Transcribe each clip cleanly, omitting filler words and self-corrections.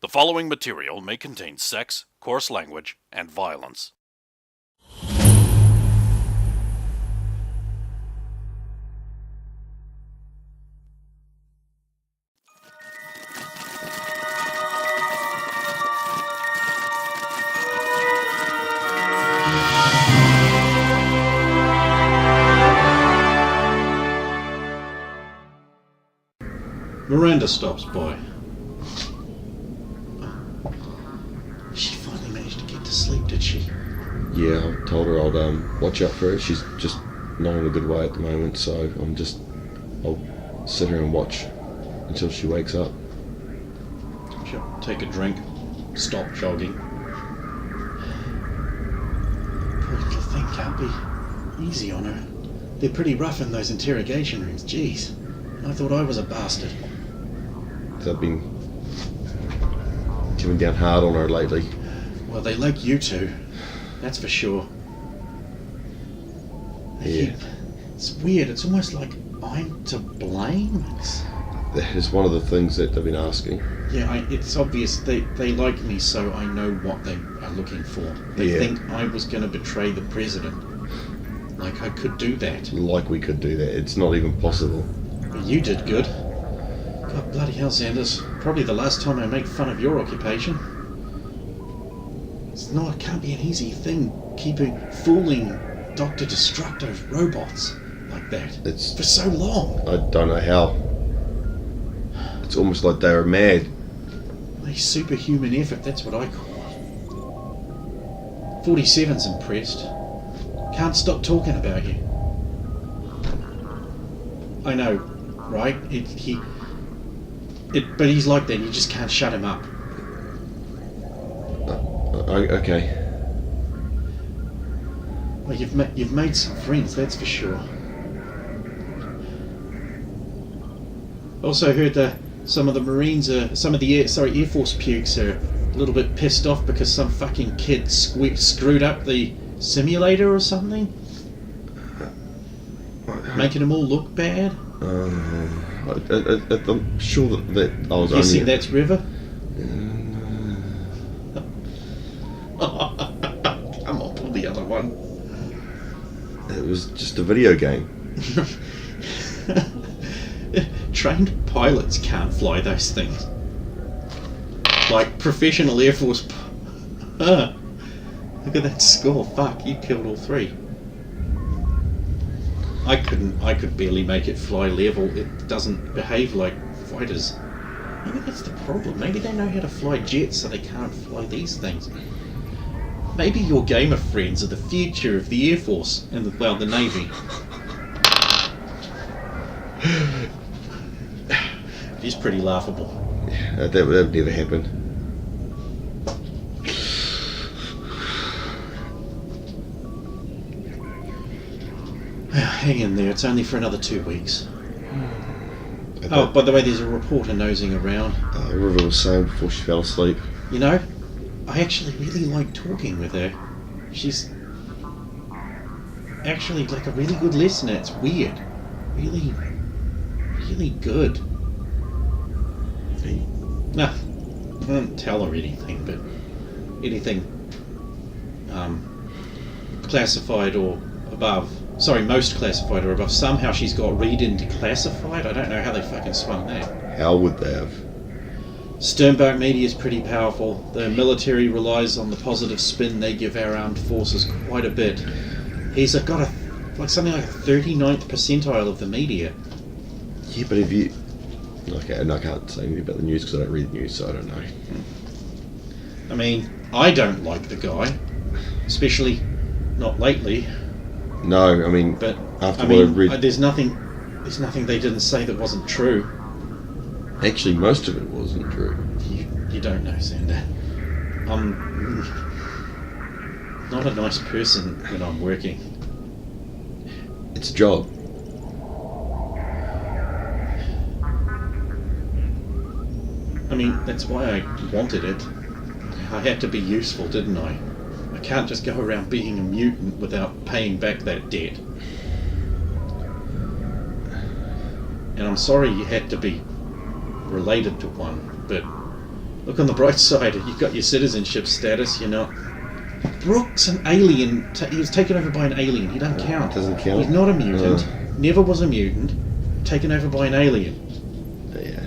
The following material may contain sex, coarse language, and violence. Miranda stops by. She finally managed to get to sleep, did she? Yeah, I told her I'd watch out for her. She's just not in a good way at the moment, so I'll sit here and watch until she wakes up. She'll take a drink, stop jogging. Poor little thing can't be easy on her. They're pretty rough in those interrogation rooms, jeez. I thought I was a bastard. They've been coming down hard on her lately. Well, they like you two, that's for sure. Yeah. It's weird, it's almost like I'm to blame. That is one of the things that they've been asking. Yeah, it's obvious they like me, so I know what they are looking for. They think I was going to betray the president. Like I could do that. Like we could do that. It's not even possible. But you did good. God bloody hell, Sanders. Probably the last time I make fun of your occupation. It can't be an easy thing fooling Dr. Destructo's robots like that. It's for so long. I don't know how. It's almost like they were mad. A superhuman effort, that's what I call it. 47's impressed. Can't stop talking about you. I know, right? But he's like that. You just can't shut him up. Okay. Well, you've made some friends, that's for sure. Also heard that some of the Marines Air Force pukes are a little bit pissed off because some fucking kid screwed up the simulator or something, making them all look bad. I'm sure that I was guessing that's River. Come on, pull the other one. It was just a video game. Trained pilots can't fly those things. Like professional Air Force. Look at that score. Fuck, you killed all three. I could barely make it fly level. It doesn't behave like fighters. Maybe that's the problem. Maybe they know how to fly jets so they can't fly these things. Maybe your gamer friends are the future of the Air Force and the Navy. It is pretty laughable. Yeah, that would never happen. Hang in there, it's only for another 2 weeks. Oh, by the way, there's a reporter nosing around. River was saying before she fell asleep. You know, I actually really like talking with her. She's actually like a really good listener. It's weird. Really, really good. No, I don't tell her anything, but anything classified or above. Sorry, most classified or above. Somehow she's got read into classified. I don't know how they fucking swung that. How would they have? Sternberg media is pretty powerful. The military relies on the positive spin they give our armed forces quite a bit. He's got something like a 39th percentile of the media. Yeah, but if you... Okay, and I can't say anything about the news because I don't read the news, so I don't know. I mean, I don't like the guy. Especially not lately. No, I mean, but after what I've read... There's nothing they didn't say that wasn't true. Actually, most of it wasn't true. You don't know, Sander. I'm not a nice person when I'm working. It's a job. I mean, that's why I wanted it. I had to be useful, didn't I? I can't just go around being a mutant without paying back that debt. And I'm sorry you had to be related to one, but Look on the bright side. You've got your citizenship status. You're not. Brooke's an alien. He was taken over by an alien. He doesn't count. Doesn't count. He's not a mutant. Never was a mutant. Taken over by an alien. Yeah.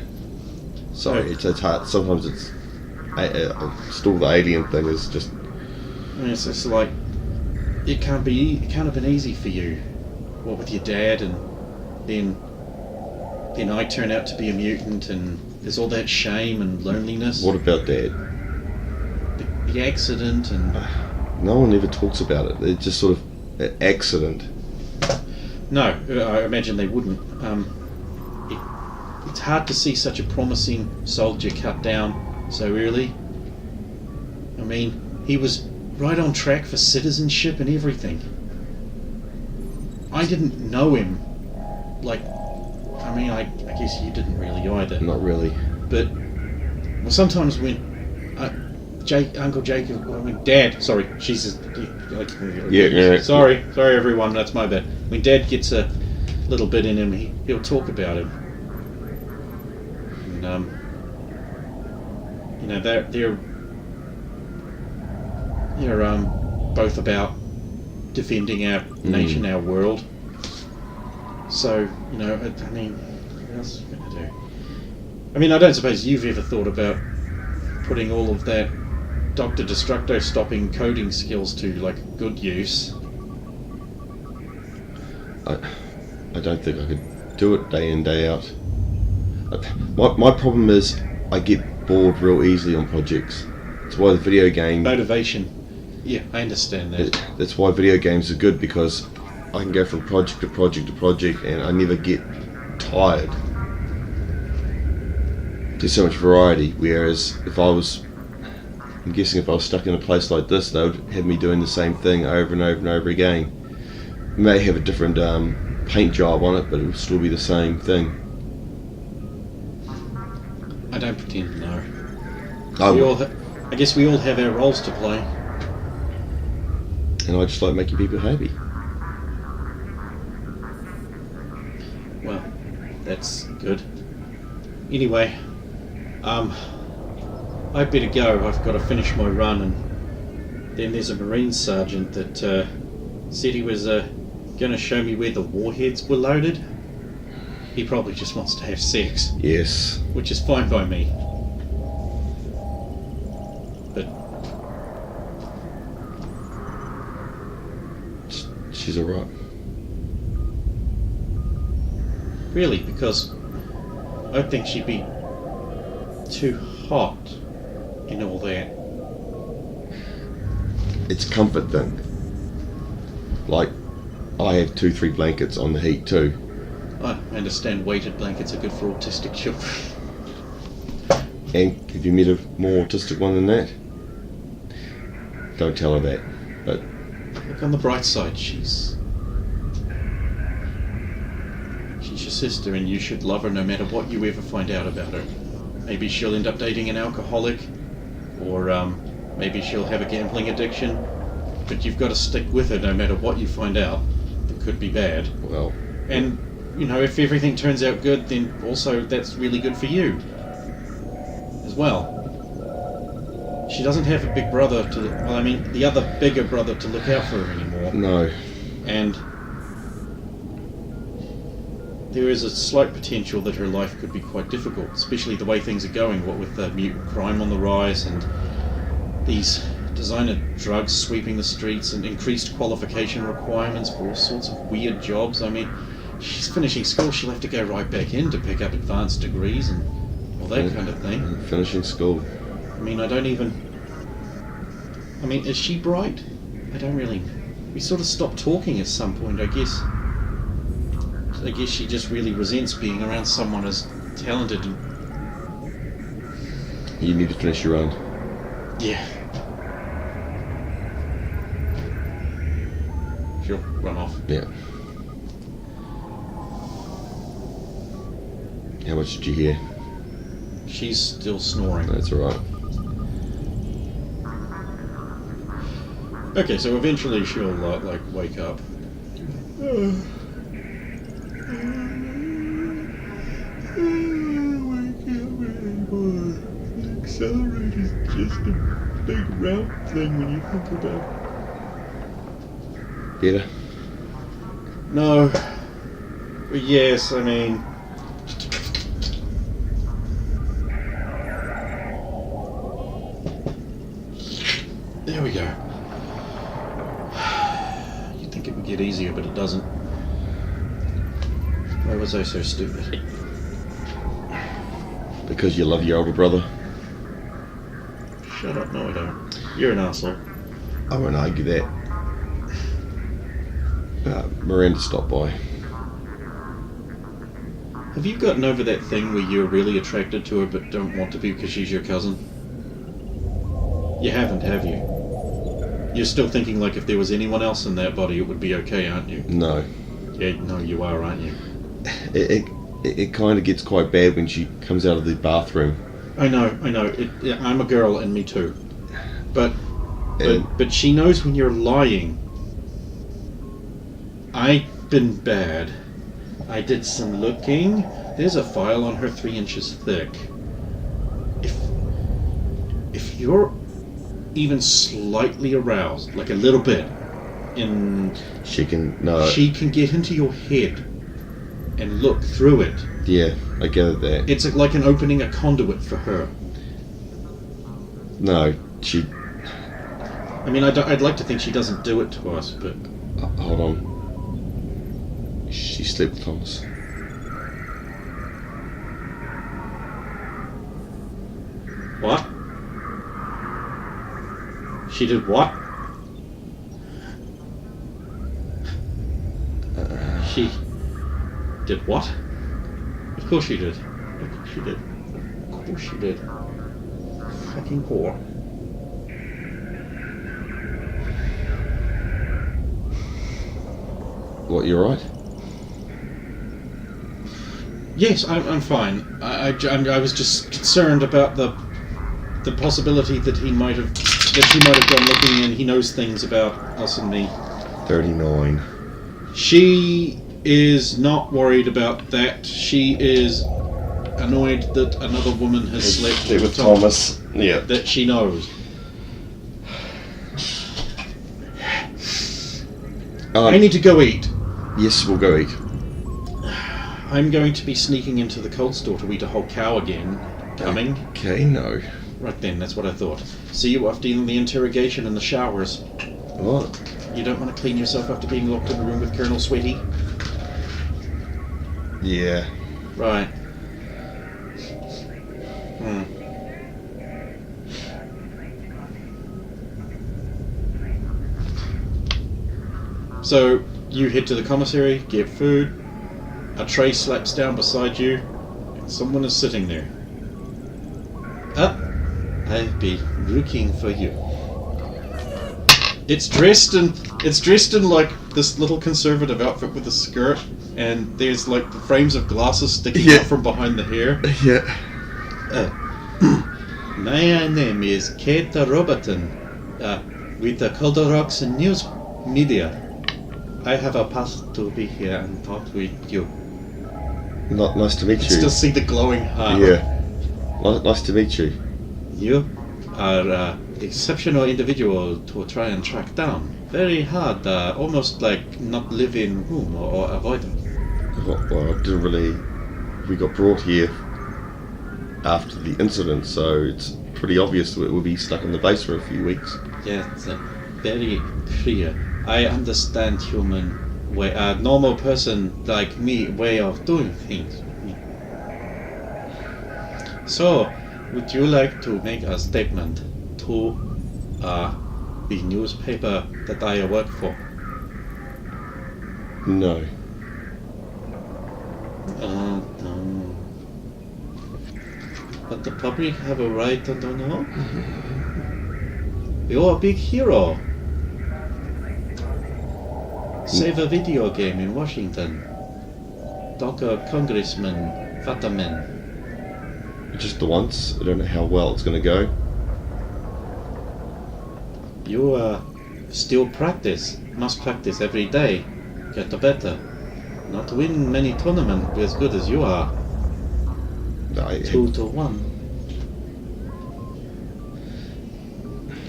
Sorry, it's hard. Sometimes it's still the alien thing is just. It's just like it can't have been easy for you. What with your dad, and then I turn out to be a mutant, and there's all that shame and loneliness. What about Dad? The accident and. No one ever talks about it. It's just sort of an accident. No, I imagine they wouldn't. It's hard to see such a promising soldier cut down so early. I mean, he was right on track for citizenship and everything. I didn't know him. I guess you didn't really either. Not really. But sometimes when Uncle Jacob, Dad, sorry, she's Yeah. Sorry everyone, that's my bad. When Dad gets a little bit in him, he'll talk about him. And they're both about defending our nation, our world. So, what else are we going to do? I don't suppose you've ever thought about putting all of that Dr. Destructo stopping coding skills to, good use. I don't think I could do it day in, day out. My problem is I get bored real easily on projects. That's why the video game... Motivation. Yeah, I understand that. That's why video games are good, because I can go from project to project to project and I never get tired. There's so much variety, whereas I'm guessing if I was stuck in a place like this, they would have me doing the same thing over and over and over again. We may have a different paint job on it, but it would still be the same thing. I don't pretend to know. I guess we all have our roles to play. And I just like making people happy. Well, that's good. Anyway, I better go. I've got to finish my run, and then there's a Marine sergeant that said he was going to show me where the warheads were loaded. He probably just wants to have sex. Yes. Which is fine by me. But she's alright. Really, because I think she'd be too hot in all that. It's a comfort thing. Like, I have 2-3 blankets on the heat too. I understand weighted blankets are good for autistic children. And have you met a more autistic one than that? Don't tell her that, but... Look on the bright side, she's your sister, and you should love her no matter what you ever find out about her. Maybe she'll end up dating an alcoholic, or maybe she'll have a gambling addiction, but you've got to stick with her no matter what you find out. It could be bad. Well... And, if everything turns out good, then also that's really good for you as well. She doesn't have a big brother the other bigger brother to look out for her anymore. No. And there is a slight potential that her life could be quite difficult, especially the way things are going, what with mutant crime on the rise and these designer drugs sweeping the streets and increased qualification requirements for all sorts of weird jobs. She's finishing school, she'll have to go right back in to pick up advanced degrees and all that kind of thing. Finishing school. Is she bright? We sort of stopped talking at some point, I guess. I guess she just really resents being around someone as talented and... You need to finish your run. Yeah. She'll run off. Yeah. How much did you hear? She's still snoring. That's alright. Okay, so eventually she'll, wake up. accelerator's just a big round thing when you think about it. Better? No. Well, yes, I mean... There we go. You'd think it would get easier, but it doesn't. Why was I so stupid? Because you love your older brother. Shut up, no I don't. You're an asshole. I won't argue that. Miranda stopped by. Have you gotten over that thing where you're really attracted to her but don't want to be because she's your cousin? You haven't, have you? You're still thinking like if there was anyone else in that body it would be okay, aren't you? No. Yeah, no, you are, aren't you? It kind of gets quite bad when she comes out of the bathroom. I know. I'm a girl and me too. But she knows when you're lying. I've been bad. I did some looking. There's a file on her 3 inches thick. If you're even slightly aroused, like a little bit, she can get into your head and look through it. Yeah, I get that. It's like an opening a conduit for her. No, she... I mean, I'd like to think she doesn't do it to us, but... hold on. She slept with Thomas. What? She did what? She did what? Of course she did. Of course she did. Of course she did. Fucking whore. What, you're right? Yes, I'm fine. I was just concerned about the possibility that she might have gone looking and he knows things about us and me. 39. She is not worried about that. She is annoyed that another woman has slept with Thomas. Yeah. That she knows. I need to go eat. Yes, we'll go eat. I'm going to be sneaking into the cold store to eat a whole cow again. Coming? Okay, no. Right then, that's what I thought. See you after the interrogation and the showers. What? You don't want to clean yourself after being locked in a room with Colonel Sweetie? Yeah. Right. So, you head to the commissary, get food, a tray slaps down beside you, and someone is sitting there. I've been looking for you. It's dressed in like this little conservative outfit with a skirt, and there's like the frames of glasses sticking out from behind the hair. Yeah. My name is Kate Robertson, with the Culture Rocks and News Media. I have a pass to be here and talk with you. Nice to meet you. Still see the glowing heart. Yeah. Nice to meet you. You are an exceptional individual to try and track down. Very hard, almost like not live in room or avoid them. Well, I didn't really... We got brought here after the incident, so it's pretty obvious that we'll be stuck in the base for a few weeks. Yeah, it's very clear. I understand human way, a normal person like me way of doing things. So, would you like to make a statement to the newspaper that I work for? No. No. But the public have a right to know? You're a big hero. Save a video game in Washington. Dr. Congressman Fataman. Just the once. I don't know how well it's going to go. You still practice. Must practice every day. Get better. Not win many tournaments as good as you are. 2-1.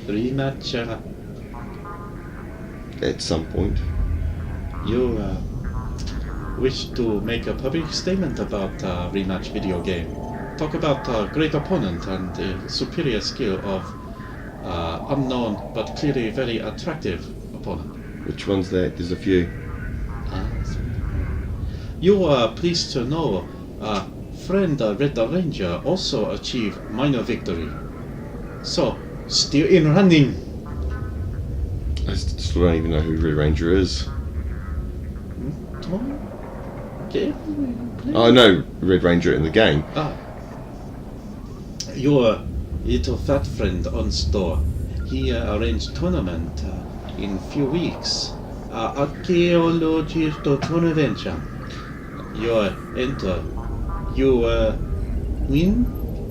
rematch. At some point. You wish to make a public statement about rematch video game. Talk about great opponent and the superior skill of unknown but clearly very attractive opponent. Which one's that? There's a few. You are pleased to know friend Red Ranger also achieved minor victory. So, still in running. I still don't even know who Red Ranger is. Oh, I know Red Ranger in the game. Your little fat friend on store. He arranged tournament in few weeks. Archaeologist tournament. You enter. You win.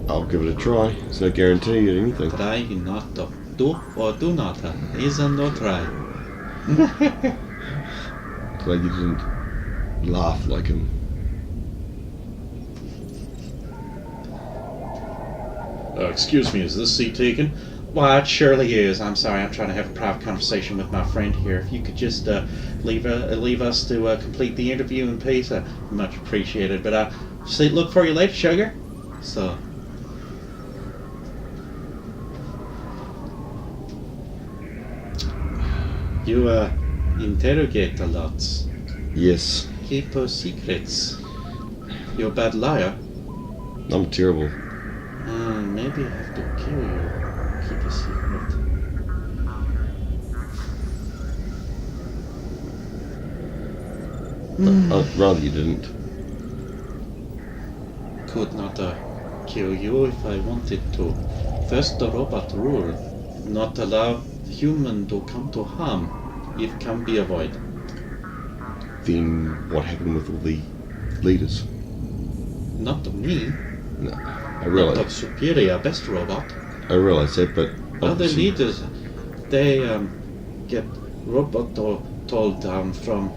I'll give it a try. There's no guarantee or anything. Try not to. Do or do not. Is no try. Glad you didn't laugh like him. Excuse me, is this seat taken? Why, it surely is. I'm sorry, I'm trying to have a private conversation with my friend here. If you could just leave us to complete the interview in peace, much appreciated. But look for you later, sugar. So. You interrogate a lot. Yes. Keep secrets. You're a bad liar. I'm terrible. Maybe I have to kill you. Keep a secret. I'd rather you didn't. Could not kill you if I wanted to. First, the robot rule: not allow human to come to harm if can be avoided. Then what happened with all the leaders? Not me. No, I Not realize. the superior best robot. I realize that, but Other obviously- leaders, they get robot told from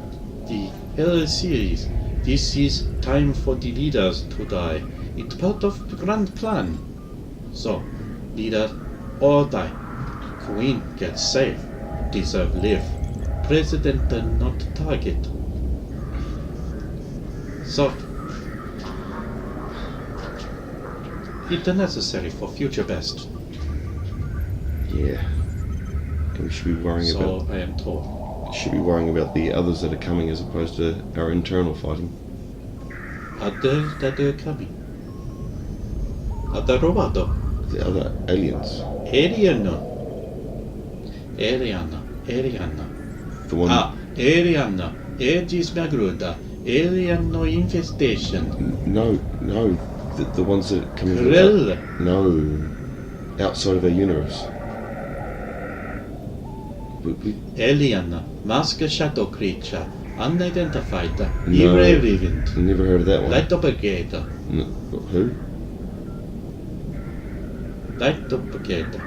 the Hell series. This is time for the leaders to die. It's part of the grand plan. So, leader or die. Queen gets saved. Deserve live. President not target. So, it's necessary for future best. Yeah. And we should be worrying So about. I am told. Should be worrying about the others that are coming as opposed to our internal fighting. Others that are coming. Other robot. The other aliens. Ariana. The one. Ariana. Aegis Magruda. Alien infestation. No. The ones that are coming from. Krill. No. Outside of our universe. We, Alien. Mask shadow creature. Unidentified. No. Irrelevant. never heard of that one. Light propagator. No, who? Light propagator.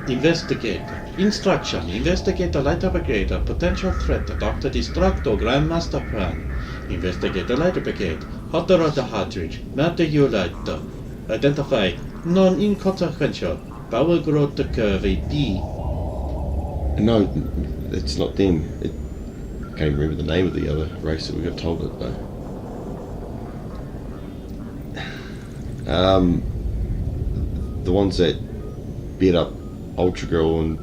Investigator. Instruction. Investigator light propagator. Potential threat. Dr. Destructo. Grandmaster Plan. Investigator light propagator. Hotter of the cartridge. Matter you light. Identify. Non-inconsequential. Power growth curve B. No, it's not them. I can't even remember the name of the other race that we got told it though. The ones that beat up Ultra Girl and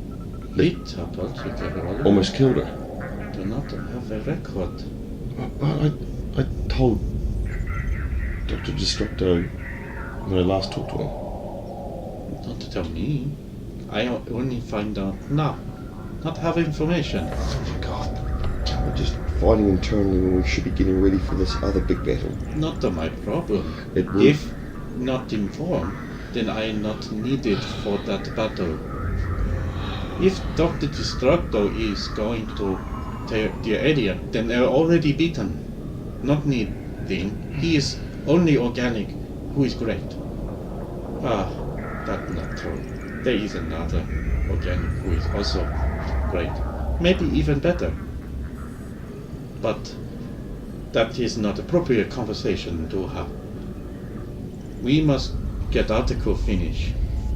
Beat up altogether. almost killed her. Do not have a record. I told Dr. Destructo when I last talked to him. Don't tell me. I only find out now. Not have information. God, we're just fighting internally when we should be getting ready for this other big battle. Not my problem. It will. If not informed, then I am not needed for that battle. If Dr. Destructo is going to tear the area, then they're already beaten. Not needing. He is only organic, who is great. That's not true. There is another organic who is also great. Maybe even better. But that is not appropriate conversation to have. We must get article finish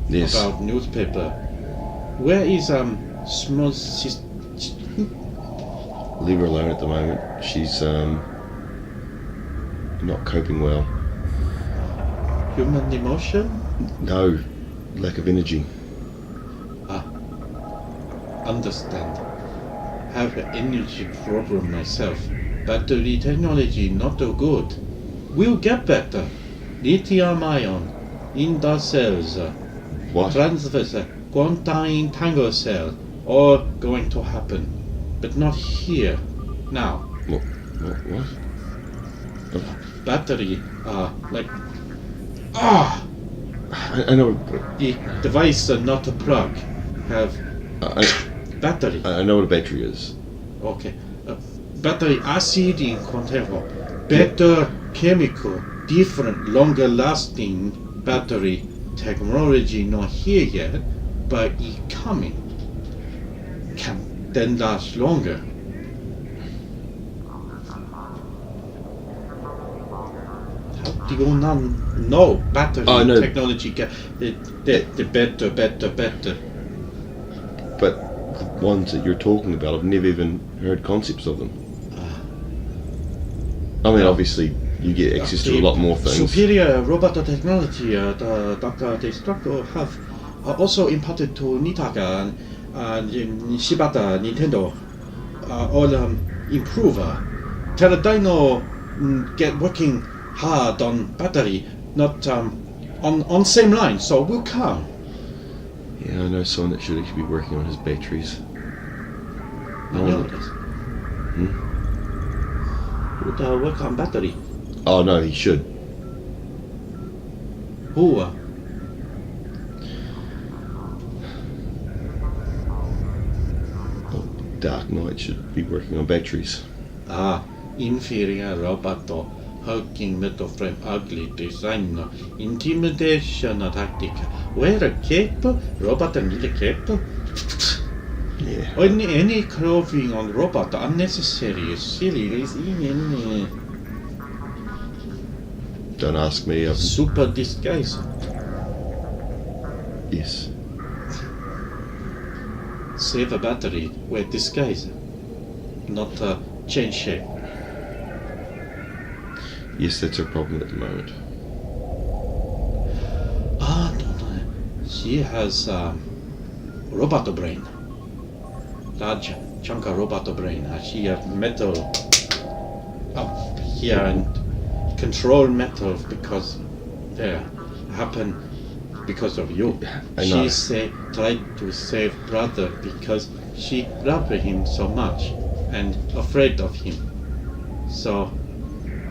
Yes. about newspaper. Where is small sister? Leave her alone at the moment. She's not coping well. Human emotion? No, lack of energy. Understand. Have an energy problem myself. Battery technology not so good. Will get better. Lithium ion in the cells. What? Transfers, quantine tangle cell. All going to happen. But not here. Now. What? Battery, I know. the device not a plug. Have battery. I know what a battery is. Okay. Battery acid in container. Better chemical, different, longer lasting battery technology not here yet, but it coming. Can then last longer. How do you not know battery no. technology the better? But the ones that you're talking about, I've never even heard concepts of them. I mean, obviously, you get access to a lot more things. Superior robot technology Dr. Destructo have also imparted to Nitaka and Shibata, Nintendo, all improve. Teradino get working hard on battery, not on same line, so we'll come. Yeah, I know someone that should actually be working on his batteries. I know this. Would work on battery. Oh no, he should. Who? Dark Knight should be working on batteries. Inferior robot, hulking metal frame, ugly design, intimidation tactic. Wear a cape, robot need a cape. Yeah. Any clothing on robot unnecessary, silly. Don't ask me. Super disguise. Yes. Save a battery, wear disguise, not change shape. Yes, that's her problem at the moment. No. She has robot brain. Large chunk of robot brain. She has metal up here and control metal because there happen because of you. I know. She tried to save brother because she loved him so much and afraid of him. So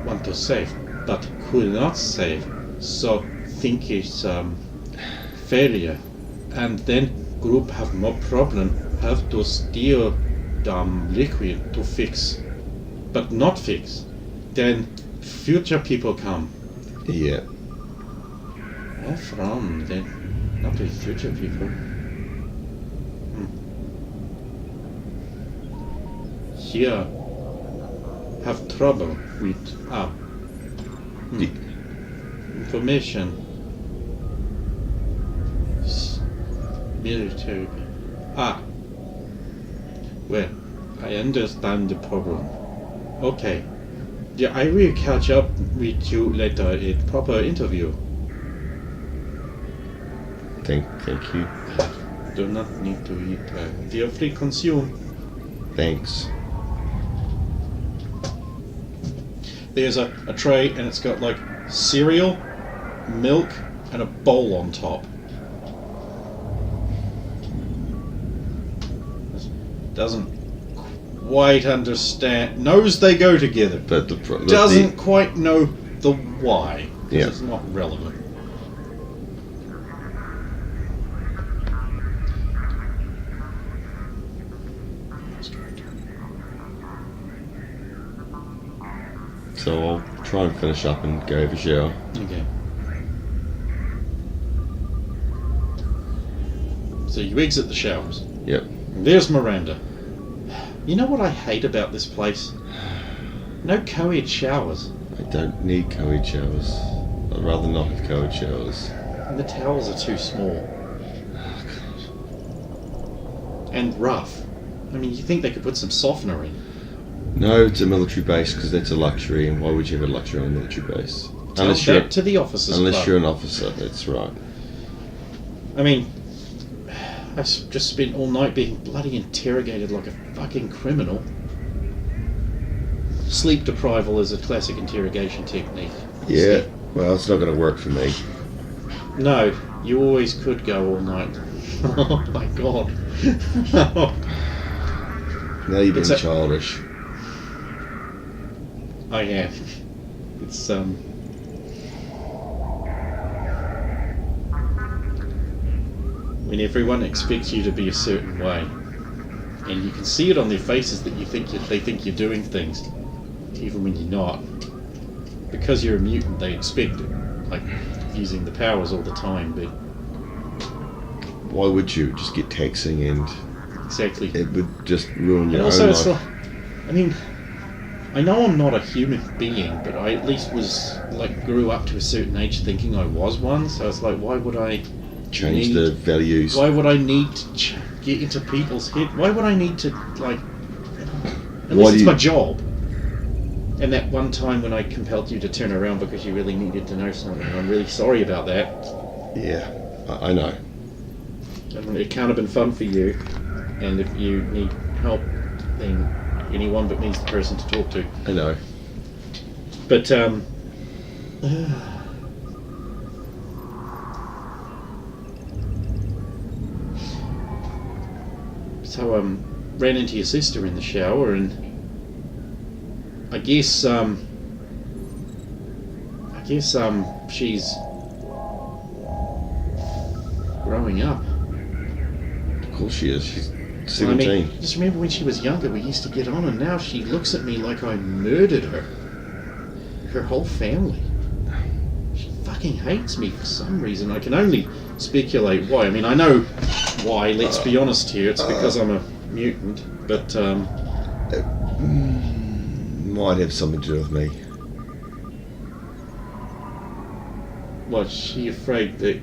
want to save, but could not save. So think it's failure, and then group have more problem. Have to steal liquid to fix, but not fix. Then future people come. Yeah. Where from? Then not the future people. Here have trouble with information. Military. Well, I understand the problem. Okay. Yeah, I will catch up with you later in proper interview. Thank you. Do not need to eat. Feel free consume. Thanks. There's a tray and it's got like cereal, milk, and a bowl on top. Doesn't quite understand. Knows they go together, But doesn't quite know the why. 'Cause Yeah. it's not relevant. So I'll try and finish up and go have a shower. Okay. So you exit the showers. Yep. And there's Miranda. You know what I hate about this place? No co-ed showers. I don't need co-ed showers. I'd rather not have co-ed showers. And the towels are too small. and rough. I mean, you think they could put some softener in? No, it's a military base because that's a luxury, and why would you have a luxury on a military base? Tell that to the officers unless club. you're an officer, that's right. I mean, I've just spent all night being bloody interrogated like a fucking criminal. Sleep deprival is a classic interrogation technique. Yeah, well, it's not going to work for me. No, you always could go all night. Oh my god. Now you're being childish. I am. It's when everyone expects you to be a certain way, and you can see it on their faces that they think you're doing things, even when you're not. Because you're a mutant, they expect it, like using the powers all the time. But why would you just get taxing and exactly? It would just ruin your and also own it's life. I mean, I know I'm not a human being, but I at least grew up to a certain age thinking I was one. So it's like, why would I change the values? Why would I need to get into people's head? Why would I need to unless it's my job? And that one time when I compelled you to turn around because you really needed to know something, I'm really sorry about that. Yeah, I know. I mean, it can't have been fun for you, and if you need help, then anyone but me's the person to talk to. I know. But so ran into your sister in the shower, and I guess she's growing up. Of course she is. She's 17. I mean, just remember when she was younger, we used to get on, and now she looks at me like I murdered her. Her whole family. She fucking hates me for some reason. I can only speculate why. I mean, I know why, let's be honest here. It's because I'm a mutant, but might have something to do with me. was she afraid that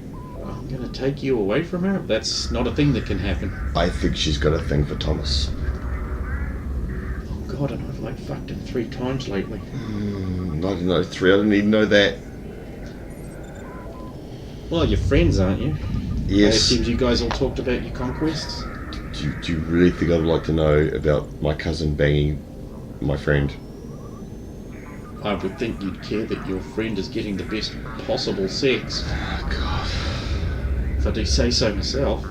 I'm going to take you away from her? That's not a thing that can happen. I think she's got a thing for Thomas. Oh God, and I've fucked him 3 times lately. I don't know, 3. I didn't even know that. Well, you're friends, aren't you? Yes. I assumed you guys all talked about your conquests. Do you really think I'd like to know about my cousin banging my friend? I would think you'd care that your friend is getting the best possible sex. Oh, God. If I do say so myself.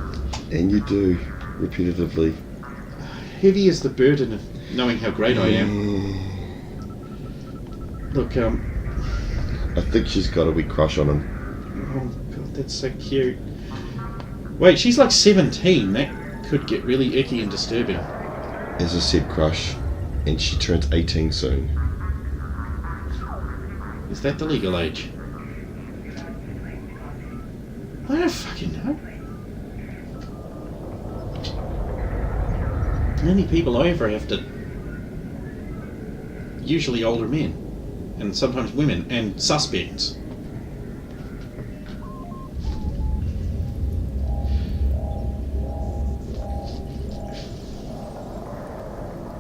And you do, repetitively. Heavy is the burden of knowing how great I am. Look, I think she's got a wee crush on him. oh God, that's so cute. Wait, she's like 17. That could get really icky and disturbing. As I said, crush. And she turns 18 soon. Is that the legal age? I don't fucking know. The only people I ever have to... Usually older men. And sometimes women. And suspects.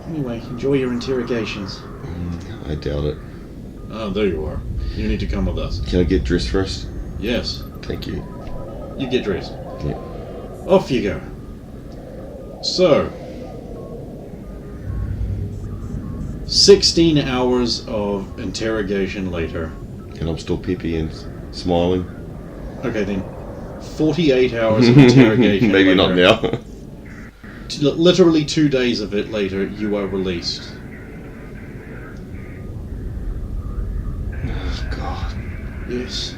Anyway, enjoy your interrogations. I doubt it. Oh, there you are. You need to come with us. Can I get dressed first? Yes. Thank you. You get dressed. Yeah. Off you go. So, 16 hours of interrogation later. And I'm still peppy and smiling. Okay then, 48 hours of interrogation Maybe later. not now. Literally 2 days of it later, you are released. Oh, God. Yes.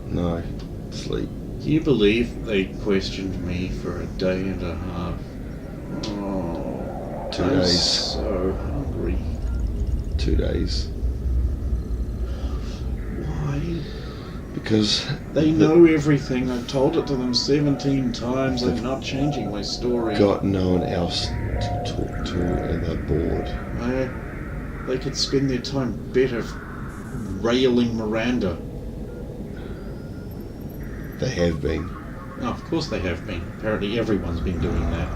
No. Sleep. Can you believe they questioned me for a day and a half? Oh, 2 I'm days. so hungry. 2 days. Why? Because They know everything. I've told it to them 17 times. I'm not changing my story. got no one else to talk to and they're bored. They could spend their time better railing Miranda. They have been. Oh, of course they have been. Apparently everyone's been doing that.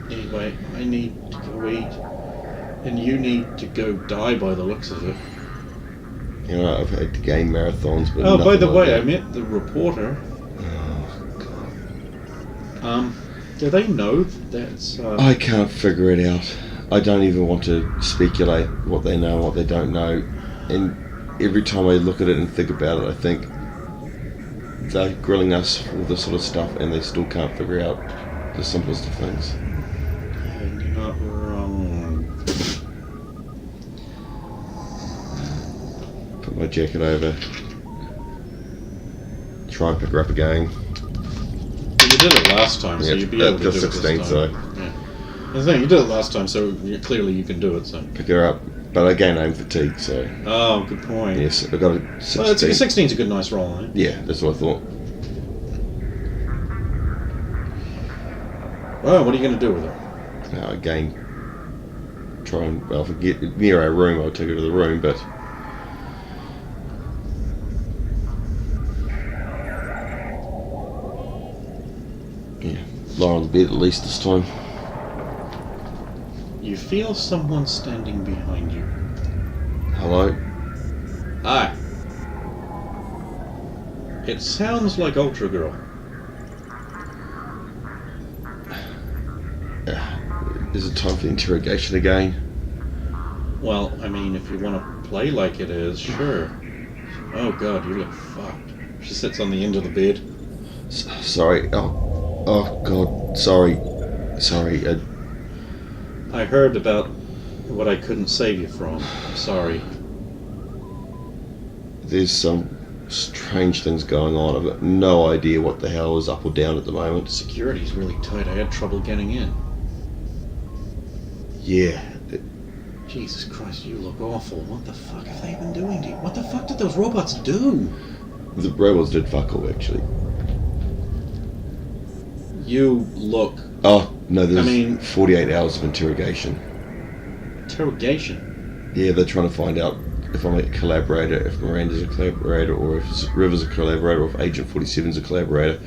Anyway, I need to go eat. And you need to go die by the looks of it. You know, I've had game marathons, but Oh, by nothing the like way, that. I met the reporter. Oh, God. Do they know that's... I can't figure it out. I don't even want to speculate what they know and what they don't know. And every time I look at it and think about it, I think they're grilling us for this sort of stuff and they still can't figure out the simplest of things. And you're not wrong. Put my jacket over. Try and pick her up again. Well, you did it last time, so Yeah, you'd be able to do it just this 16, time. so Yeah. The thing, you did it last time, so clearly you can do it, so... pick her up. But again, I'm fatigued, so Oh, good point. yes, I've got a 16. Well, 16's a good, nice roll, eh? Yeah, that's what I thought. Well, what are you going to do with her? Again, try and, well, if I get near our room, I'll take her to the room, but yeah, lie on the bed at least this time. You feel someone standing behind you. Hello? Hi. It sounds like Ultra Girl. Is it time for the interrogation again? Well, I mean, if you want to play like it is, sure. Oh god, you look fucked. She sits on the end of the bed. Sorry. Oh God. Sorry. I heard about what I couldn't save you from. I'm sorry. There's some strange things going on. I've got no idea what the hell is up or down at the moment. Security's really tight. I had trouble getting in. Yeah. Jesus Christ, you look awful. What the fuck have they been doing to you? What the fuck did those robots do? The robots did fuck all, actually. You look... Oh, no, there's 48 hours of interrogation. Interrogation? Yeah, they're trying to find out if I'm a collaborator, if Miranda's a collaborator, or if River's a collaborator, or if Agent 47's a collaborator.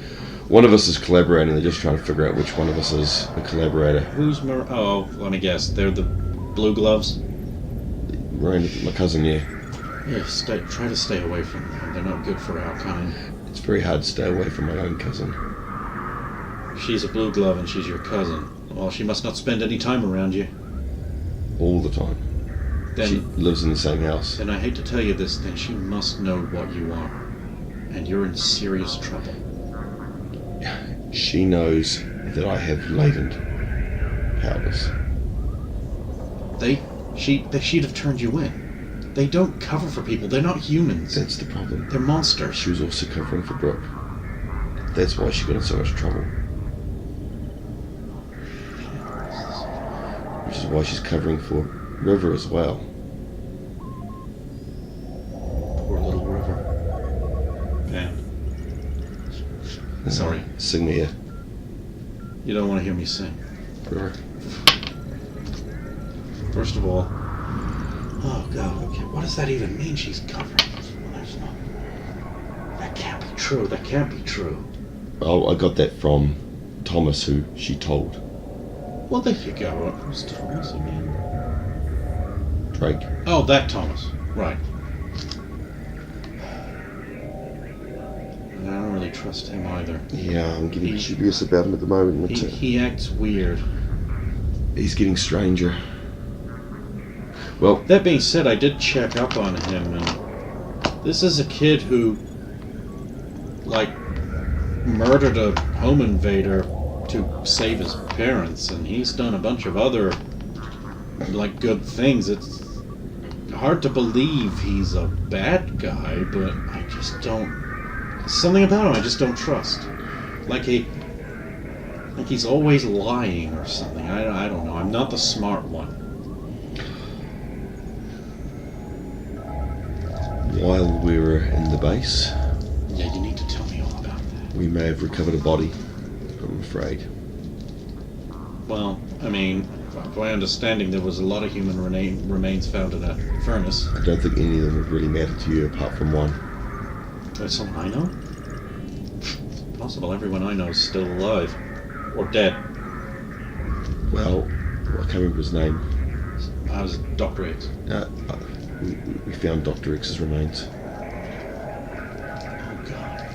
One of us is collaborating, they're just trying to figure out which one of us is a collaborator. Who's Oh, let me guess. They're the blue gloves? Miranda, my cousin, yeah. Yeah, try to stay away from them. They're not good for our kind. It's very hard to stay away from my own cousin. She's a blue glove and she's your cousin. Well, she must not spend any time around you. All the time. She Then, lives in the same house. then I hate to tell you this, then she must know what you are. And you're in serious trouble. She knows that I have latent powers. She'd have turned you in. They don't cover for people. They're not humans. That's the problem. They're monsters. She was also covering for Brooke. That's why she got in so much trouble. Which is why she's covering for River as well. Poor little River. Man. Sorry. Sing me a You don't want to hear me sing. River. First of all, oh god, okay, what does that even mean? She's covering. Well, there's no. That can't be true. That can't be true. Oh, I got that from Thomas, who she told. Well, there you go. Who's Thomas again? Drake. Oh, that Thomas. Right. I don't really trust him either. Yeah, I'm getting dubious about him at the moment. He acts weird. He's getting stranger. Well, That being said, I did check up on him, and this is a kid who, like, murdered a home invader to save his parents, and he's done a bunch of other, like, good things. It's hard to believe he's a bad guy, but I just don't... Something about him I just don't trust. Like he's always lying or something. I don't know. I'm not the smart one. while we were in the base, Yeah, you need to tell me all about that. we may have recovered a body, I'm afraid. Well, I mean, from my understanding, there was a lot of human remains found in that furnace. I don't think any of them would really matter to you apart from one. That's someone I know? It's possible everyone I know is still alive. Or dead. Well, I can't remember his name. I was Dr. X. We found Dr. X's remains. Oh god.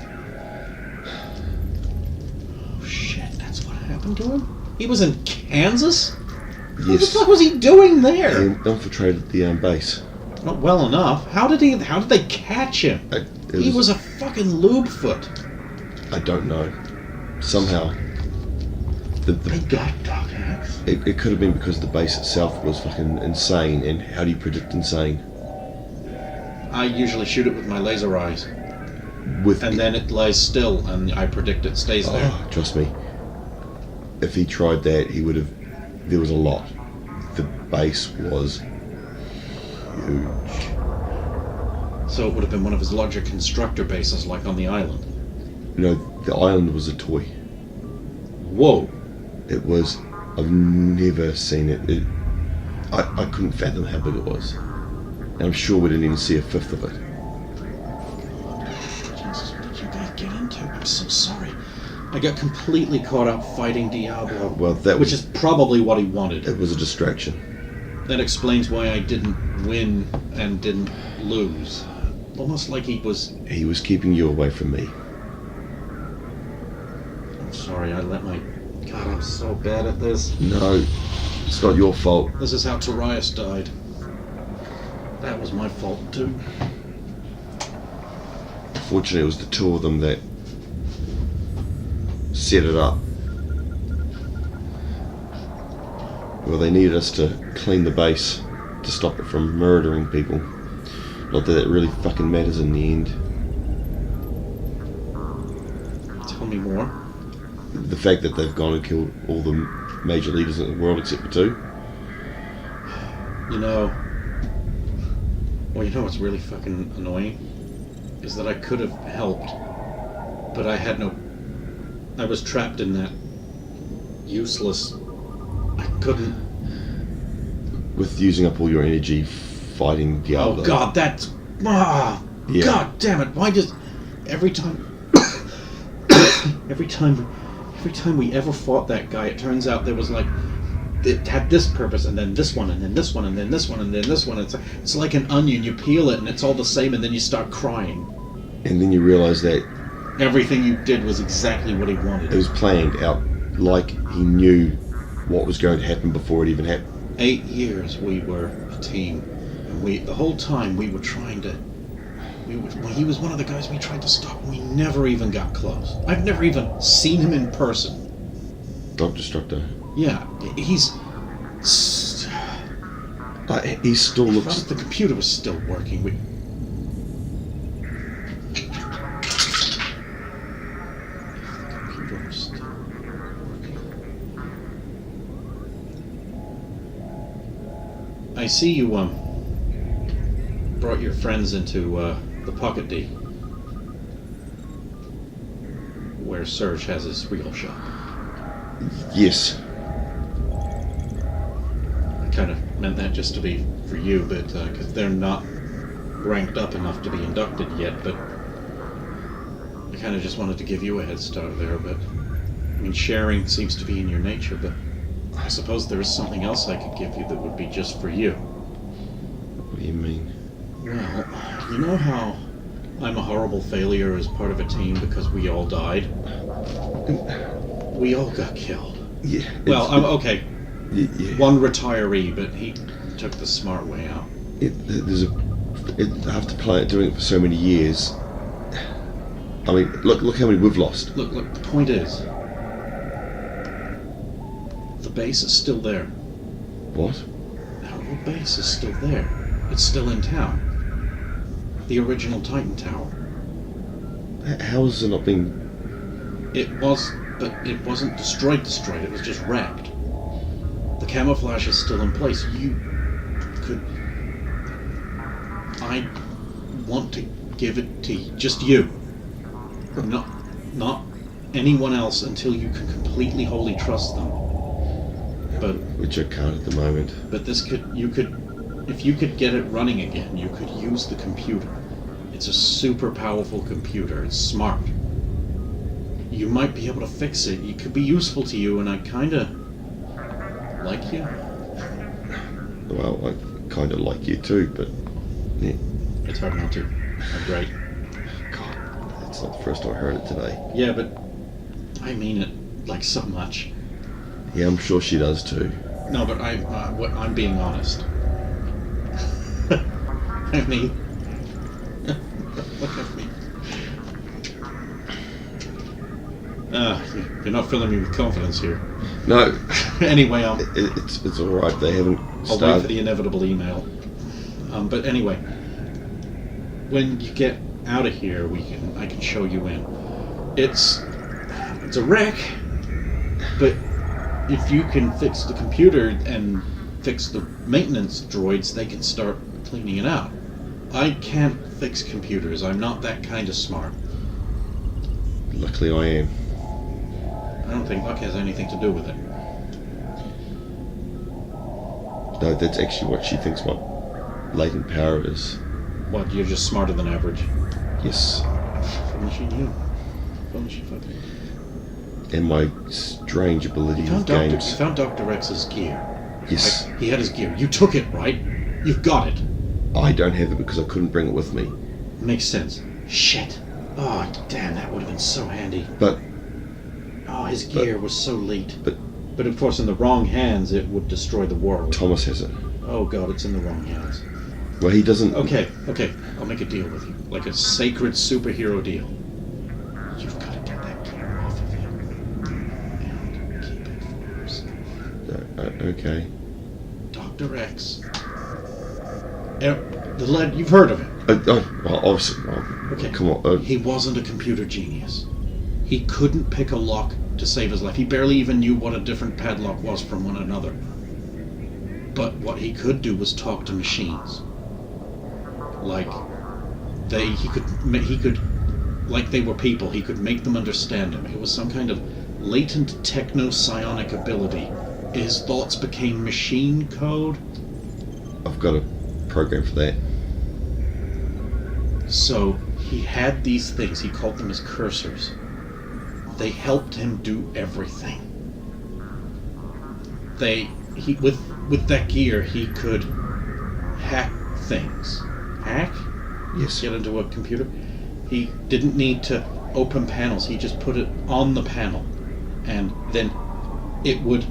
Oh shit, that's what happened to him? He was in Kansas? What the Yes. fuck was he doing there? He infiltrated the base. Not well enough. How did they catch him? He was a fucking lube foot. I don't know. Somehow. They got Dr. X. It could have been because the base itself was fucking insane, and how do you predict insane? I usually shoot it with my laser eyes. And then it lies still, and I predict it stays there. Oh, trust me. If he tried that, he would have... There was a lot. The base was huge. So it would have been one of his larger constructor bases, like on the island. You know, the island was a toy. Whoa. It was... I've never seen it. I couldn't fathom how big it was. And I'm sure we didn't even see a fifth of it. Jesus, what did you guys get into? I'm so sorry. I got completely caught up fighting Diablo. Well, which is probably what he wanted. It was a distraction. That explains why I didn't win and didn't lose. Almost like he was... He was keeping you away from me. I'm sorry, I let my... God, I'm so bad at this. No, it's not your fault. This is how Tarius died. That was my fault, too. Fortunately, it was the two of them that set it up. Well, they needed us to clean the base to stop it from murdering people. Not that it really fucking matters in the end. Tell me more. The fact that they've gone and killed all the major leaders in the world except for two. You know... Well, you know what's really fucking annoying? Is that I could have helped, but I had no... I was trapped in that useless... I couldn't... With using up all your energy fighting Diablo. Oh god, that's... Ah, Yeah. God damn it, why does... Every time... every time we ever fought that guy, it turns out there was like... It had this purpose, and then this one, and then this one, and then this one, and then this one. It's like an onion. You peel it, and it's all the same, and then you start crying. And then you realise that Everything you did was exactly what he wanted. it was planned out, like he knew what was going to happen before it even happened. 8 years we were a team, and the whole time we were trying to... he was one of the guys we tried to stop, and we never even got close. I've never even seen him in person. Dog Destructor. Yeah, he still looks... The computer was still working. The computer was still working. I see you brought your friends into the Pocket D, where Serge has his real shop. Yes. I kind of meant that just to be for you, but because they're not ranked up enough to be inducted yet, but I kind of just wanted to give you a head start there, but I mean, sharing seems to be in your nature, but I suppose there is something else I could give you that would be just for you. What do you mean? Well, you know how I'm a horrible failure as part of a team because we all died? We all got killed. Yeah. Well, I'm okay. Yeah. One retiree, but he took the smart way out. After doing it for so many years. I mean, look how many we've lost. Look, the point is, the base is still there. What? Our old base is still there. It's still in town. The original Titan Tower. How has it not been... It was, but it wasn't destroyed, it was just wrecked. The camouflage is still in place. You could... I want to give it to you, just you. Not anyone else until you can completely wholly trust them. But... Which I can't at the moment. But if you could get it running again, you could use the computer. It's a super powerful computer. It's smart. You might be able to fix it. It could be useful to you, and I like you? Well, I kind of like you too, but yeah. It's hard not to. I'm great. God, that's not the first time I heard it today. Yeah, but I mean it like so much. Yeah, I'm sure she does too. No, but I'm being honest. I mean, look at me. You're not filling me with confidence here. No, Anyway, it's all right. They haven't I'll started. wait for the inevitable email. But anyway, when you get out of here, I can show you in. It's a wreck, but if you can fix the computer and fix the maintenance droids, they can start cleaning it out. I can't fix computers. I'm not that kind of smart. Luckily, I am. I don't think luck has anything to do with it. No, that's actually what she thinks my latent power is. What, you're just smarter than average? Yes. If only she knew. If only she fucking knew. And my strange ability You with found games. You found Dr. X's gear. Yes. He had his gear. You took it, right? You've got it. I don't have it because I couldn't bring it with me. Makes sense. Shit. Oh, damn, that would have been so handy. But Oh, his gear was so late. But of course, in the wrong hands, it would destroy the world. Thomas has it. Oh god, it's in the wrong hands. Well, he doesn't. Okay, I'll make a deal with you. Like a sacred superhero deal. You've got to get that gear off of him. And keep it for yourself. Okay. Dr. X. The lad, you've heard of him. Well, obviously. Well, Okay. Come on. He wasn't a computer genius. He couldn't pick a lock to save his life. He barely even knew what a different padlock was from one another. But what he could do was talk to machines. Like he could, like they were people. He could make them understand him. It was some kind of latent techno-psionic ability. His thoughts became machine code. I've got a program for that. So he had these things. He called them his cursors. They helped him do everything. With that gear, he could hack things. Hack? Yes. Get into a computer. He didn't need to open panels. He just put it on the panel, and then it would,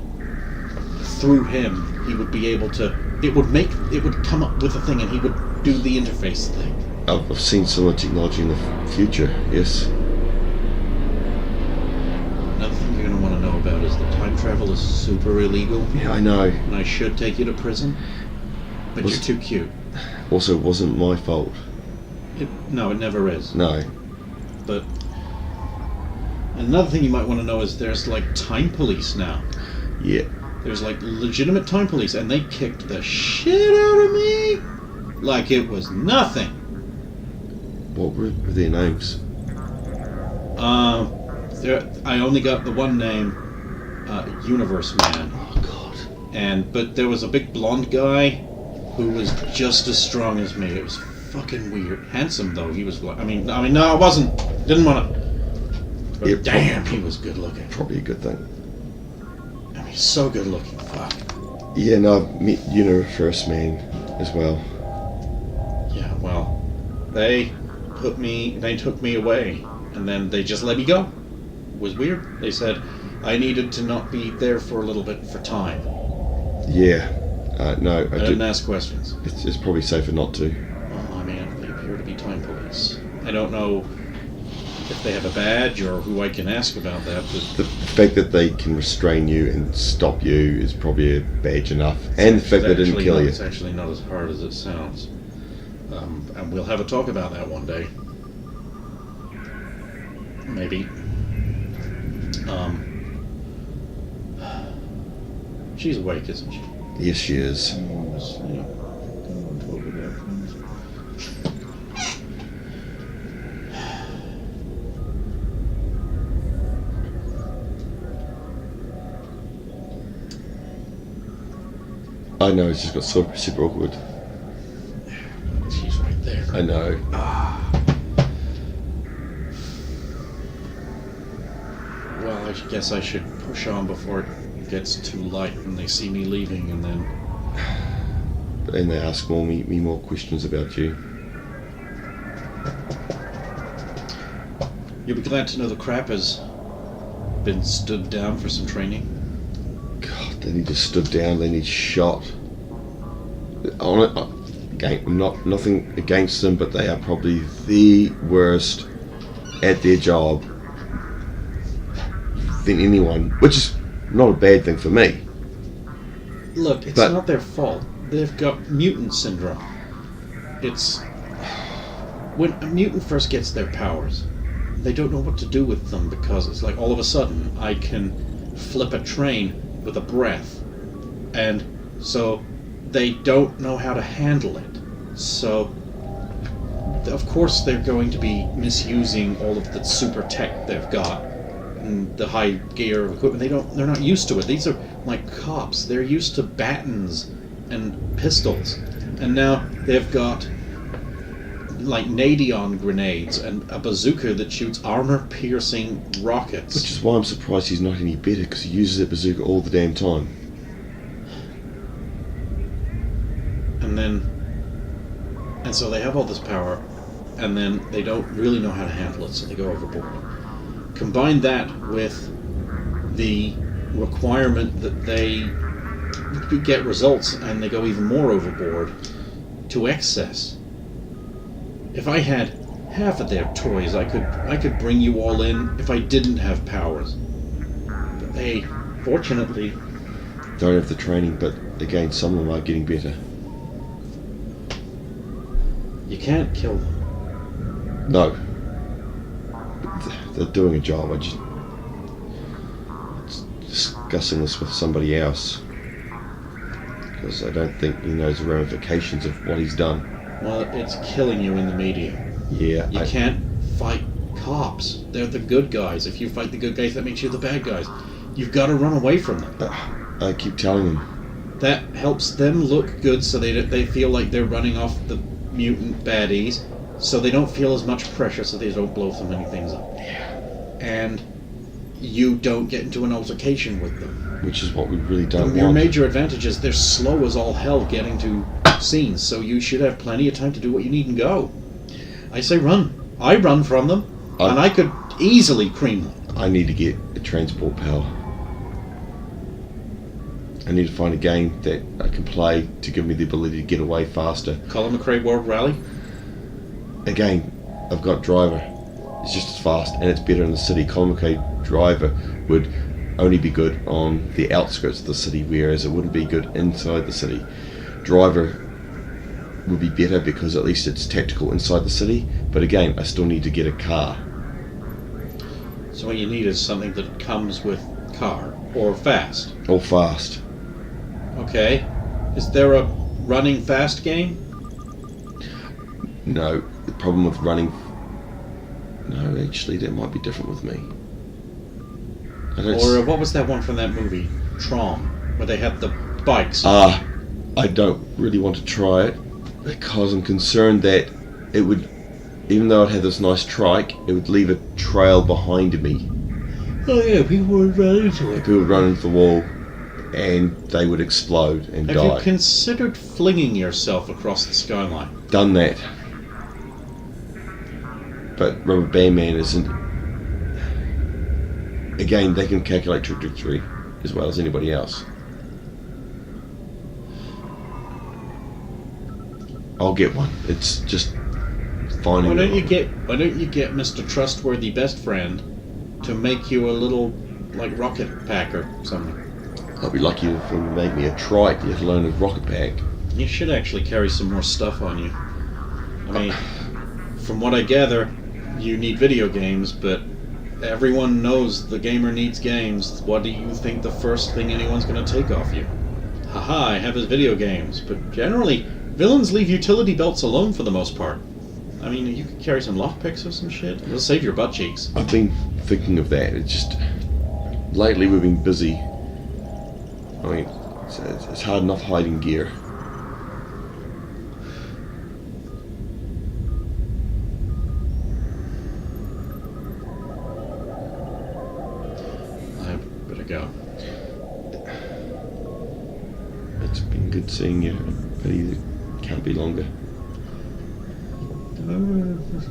through him, he would be able to. It would come up with a thing, and he would do the interface thing. I've seen similar technology in the future. Yes. Another thing you're going to want to know about is that time travel is super illegal. Yeah, I know. And I should take you to prison, but you're too cute. Also, it wasn't my fault. No, it never is. No. But another thing you might want to know is there's like time police now. Yeah. There's like legitimate time police, and they kicked the shit out of me like it was nothing. What were their names? I only got the one name, Universe Man. Oh God. But there was a big blonde guy who was just as strong as me. It was fucking weird. Handsome though. He was. I mean, no, I wasn't. Didn't want to. But Yeah, damn, he was good looking. Probably a good thing. I mean, so good looking. Fuck. Yeah, no, I've met Universe Man as well. Yeah. Well, they took me away, and then they just let me go. It was weird. They said I needed to not be there for a little bit for time. Yeah. No, I didn't ask questions. It's probably safer not to. Well, I mean, they appear to be time police. I don't know if they have a badge or who I can ask about that, but The fact that they can restrain you and stop you is probably a badge enough. And the fact they didn't kill you. It's actually not as hard as it sounds. And we'll have a talk about that one day. Maybe. She's awake, isn't she? Yes, she is. I know, it's just got super awkward. She's right there. I know. Well, I guess I should push on before it gets too light and they see me leaving, and then And they ask me more questions about you. you'll be glad to know the crap has been stood down for some training. God, they need to stood down. They need shot. On it, again, nothing against them, but they are probably the worst at their job than anyone, which is not a bad thing for me. Look, it's not their fault. They've got mutant syndrome. It's when a mutant first gets their powers, they don't know what to do with them, because it's like all of a sudden I can flip a train with a breath, and so they don't know how to handle it. So of course they're going to be misusing all of the super tech they've got and the high gear equipment. They're not used to it. These are like cops. They're used to batons and pistols, and now they've got like nadion grenades and a bazooka that shoots armor-piercing rockets. Which is why I'm surprised he's not any better, because he uses that bazooka all the damn time. And so they have all this power, and then they don't really know how to handle it, so they go overboard. Combine that with the requirement that they get results, and they go even more overboard to excess. If I had half of their toys, I could bring you all in if I didn't have powers. But they, fortunately, Don't have the training, but again, some of them are getting better. you can't kill them. No. They're doing a job. I just discussing this with somebody else, because I don't think he knows the ramifications of what he's done. Well, it's killing you in the media. Yeah. You can't fight cops. They're the good guys. If you fight the good guys, that makes you the bad guys. You've got to run away from them. I keep telling them. That helps them look good, so they feel like they're running off the mutant baddies, so they don't feel as much pressure, so they don't blow so many things up. And you don't get into an altercation with them. Which is what we really don't Your want. major advantage is they're slow as all hell getting to scenes, so you should have plenty of time to do what you need and go. I say run. I run from them, and I could easily cream them. I need to get a transport power. I need to find a game that I can play to give me the ability to get away faster. Colin McRae World Rally? Again, I've got driver. It's just as fast, and it's better in the city. Colin McRae driver would only be good on the outskirts of the city, whereas it wouldn't be good inside the city. Driver would be better because at least it's tactical inside the city, but again, I still need to get a car. So what you need is something that comes with car, or fast. Or fast. Okay. Is there a running fast game? No, the problem with running... No, actually, that might be different with me. Or what was that one from that movie, Tron, where they had the bikes? I don't really want to try it because I'm concerned that it would, even though it had this nice trike, it would leave a trail behind me. Oh yeah, people would run into it. People would run into the wall and they would explode and Have die. you considered flinging yourself across the skyline? Done that. But Rubber Band Man isn't... Again, they can calculate trajectory as well as anybody else. I'll get one. It's just finding... Why don't you get Mr. Trustworthy Best Friend to make you a little, like, rocket pack or something? I'll be lucky if they make me a trike, let alone a rocket pack. You should actually carry some more stuff on you. I mean, from what I gather, you need video games, but everyone knows the gamer needs games. What do you think the first thing anyone's going to take off you? Haha, I have his video games. But generally, villains leave utility belts alone for the most part. I mean, you could carry some lockpicks or some shit. It'll save your butt cheeks. I've been thinking of that. It's just... Lately we've been busy. I mean, it's hard enough hiding gear. I better go. It's been good seeing you. Pity that it can't be longer.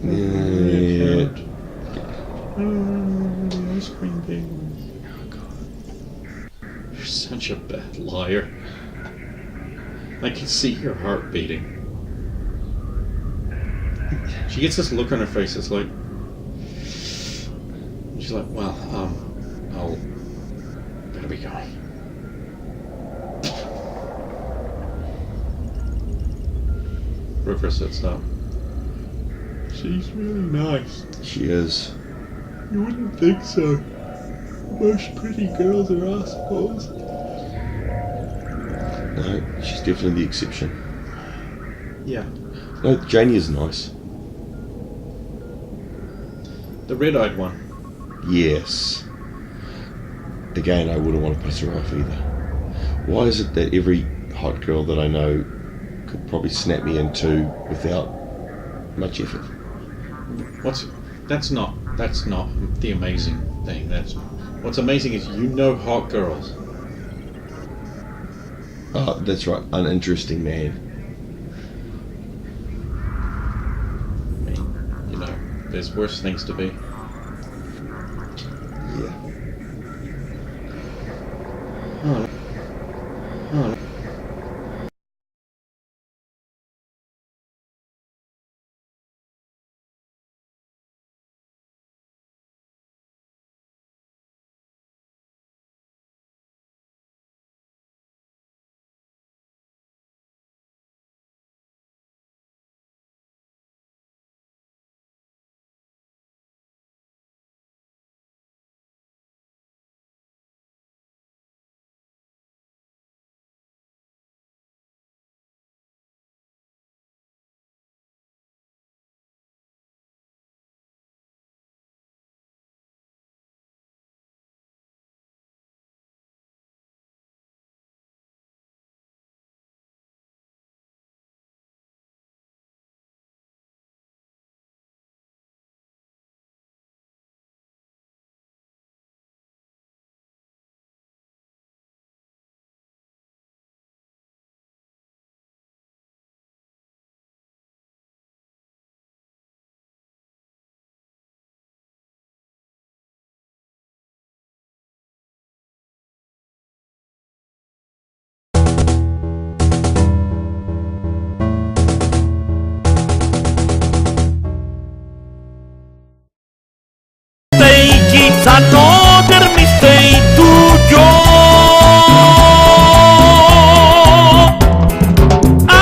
Yeah. The ice cream penguins. Oh God. You're such a bad liar. I can see your heart beating. She gets this look on her face, it's like... She's like, well, I'll... Gotta be going. River sits up. She's really nice. She is. You wouldn't think so. Most pretty girls are assholes. No, she's definitely the exception. Yeah. No, Janie is nice. The red-eyed one. Yes. Again, I wouldn't want to piss her off either. Why is it that every hot girl that I know could probably snap me in two without much effort? That's not the amazing thing. What's amazing is you know hot girls. Oh, that's right, uninteresting man. I mean, you know, there's worse things to be. Yeah. Oh. Oh. It's another mistake to you. I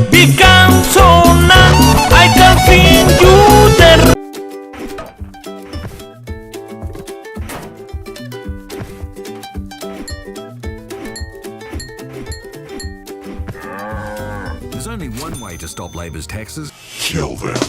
become so numb, I can feel you there. There's only one way to stop Labor's taxes. Kill them.